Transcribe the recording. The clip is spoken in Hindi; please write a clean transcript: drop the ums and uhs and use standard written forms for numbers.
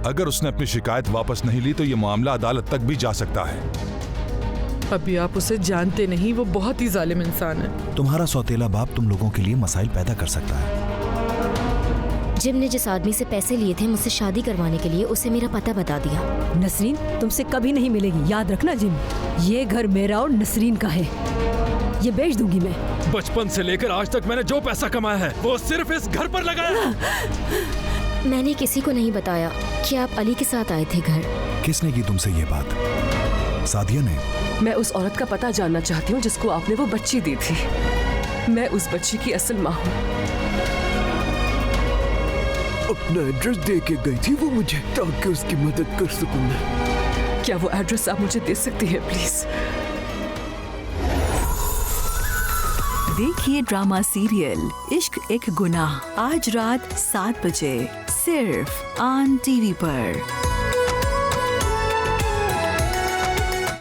अगर उसने अपनी शिकायत वापस नहीं ली तो ये मामला अदालत तक भी जा सकता है। अभी आप उसे जानते नहीं, वो बहुत ही जालिम इंसान है। तुम्हारा सौतेला बाप तुम लोगों के लिए मसाइल पैदा कर सकता है। जिम ने जिस आदमी से पैसे लिए थे मुझसे शादी करवाने के लिए, उसे मेरा पता बता दिया। नसरीन तुमसे कभी नहीं मिलेगी, याद रखना जिम। ये घर मेरा और नसरीन का है, ये बेच दूंगी मैं। बचपन से लेकर आज तक मैंने जो पैसा कमाया है वो सिर्फ इस घर पर लगाया। मैंने किसी को नहीं बताया कि आप अली के साथ आए थे घर। किसने की तुमसे ये बात? सादिया ने। मैं उस औरत का पता जानना चाहती हूँ जिसको आपने वो बच्ची दी थी। मैं उस बच्ची की असल माँ हूँ। अपना एड्रेस दे के गई थी वो मुझे, ताकि उसकी मदद कर सकूं मैं। क्या वो एड्रेस आप मुझे दे सकती हैं प्लीज? देखिए ड्रामा सीरियल इश्क एक गुनाह आज रात 7 बजे सिर्फ AAN TV पर।